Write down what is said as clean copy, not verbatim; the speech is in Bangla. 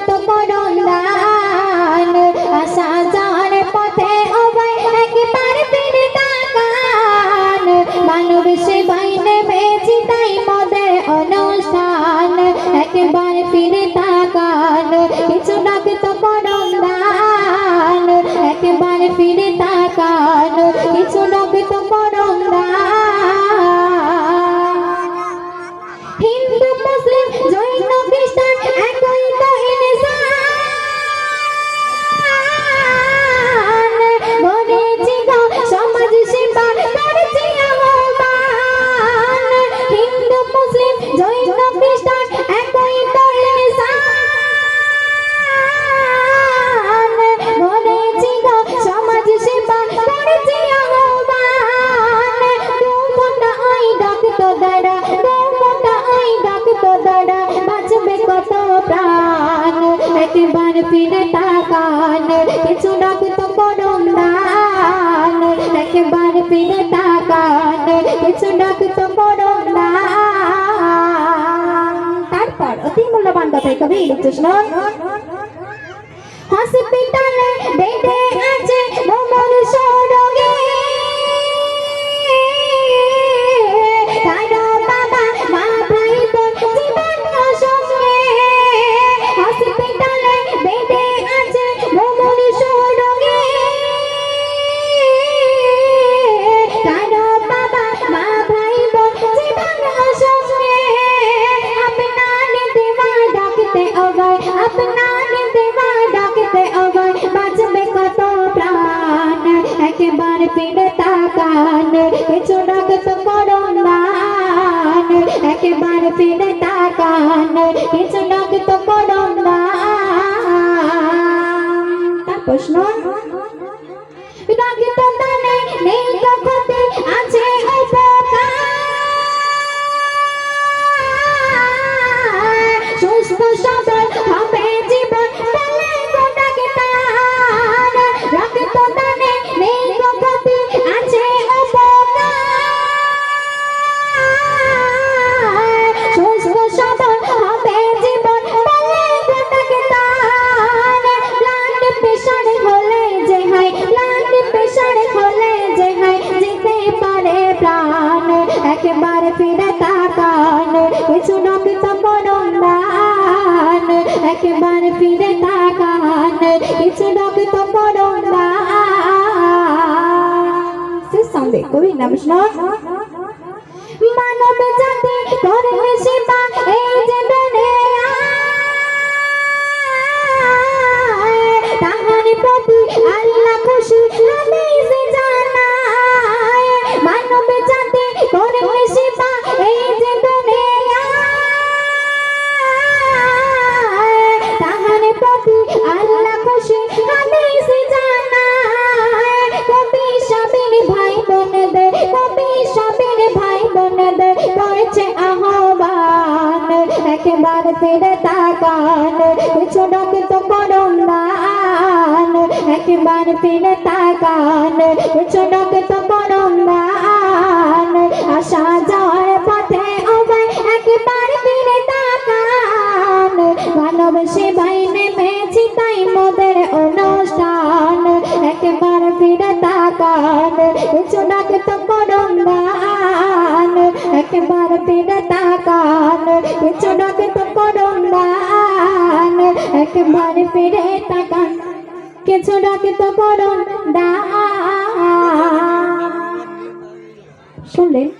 তো করুন দান আসা যাওয়ার পথে ও ভাই একবার ফিরে তাকান মানব সেবাই নেমেছি তাই মোদের অনুষ্ঠান একবার ফিরে তাকান কিছু ডাক তো করুন দান একবার ফিরে তাকান কিছু ডাক তো করুন দান হিন্দু মুসলিম জৈন খ্রিস্টান একই তো ইনসান গড়েছি গো সমাজ সেবা করেছি আহ্বান হিন্দু মুসলিম জৈন খ্রিস্টান একই তো ইনসান গড়েছি গো সমাজ সেবা করেছি আহ্বান দু ফোঁটা ওই রক্ত দ্বারা বাঁচবে কত প্রাণ একবার ফিরে তাকান কিছু ডাক তো করুন দান একবার ফিরে তাকান কিছু ডাক তো করুন দান তারপর অতি মূল্যবান কথাই কবি লিখছে শুনুন হসপিটালে বেডে আছে মোমর সরোগে একবার ফিরে তাকান কিছু ডাক তো করুন দান একবার ফিরে তাকান কিছু ডাক তো করুন দান তারপর শুনুন ডাক তো দানে নেই তো ক্ষতি আছে উপকার সুস্থ সবল হবে জীবন বলে ডাক তার ডাক তো দানে নেই তো ক্ষতি আছে উপকার সুস্থ সবল হবে জীবন বলে ডাক তার ব্লাড প্রেশার হলে যে হয় ব্লাড প্রেশার হলে যে হয় যেতে পারে প্রাণ একবার ফিরে তাকান কিছু ডাক তো করুন দান একবার ফিরে তাকান কিছু ডাক তো করুন দান সঙ্গে কবি নাম শুনুন মানব জাতি করবে সেবা এই যে তাহার প্রতি আল্লাহ খুশি হাদিসে জানায় মানব জাতি করবে সেবা এই যে তাহার প্রতি আল্লাহ খুশি হাদিসে জানায় কবি সাবির ভাই বোনদের কবি সাবির ভাই বোনদের করছে আহ্বান একবার ফিরে তাকান কিছু ডাক তো করুন দান একবার ফিরে তাকান কিছু ডাক তো করুন দান আসা যাওয়ার পথে ও ভাই একবার ফিরে তাকান মানব সেবাই নেমেছি তাই মোদের অনুষ্ঠান একবার ফিরে তাকান কিছু ডাক তো করুন দান একবার ফিরে তাকান কিছু ডাক তো করুন দান একবার ফিরে তাকান কিছু ডাক তো করুন দান শুনলেন।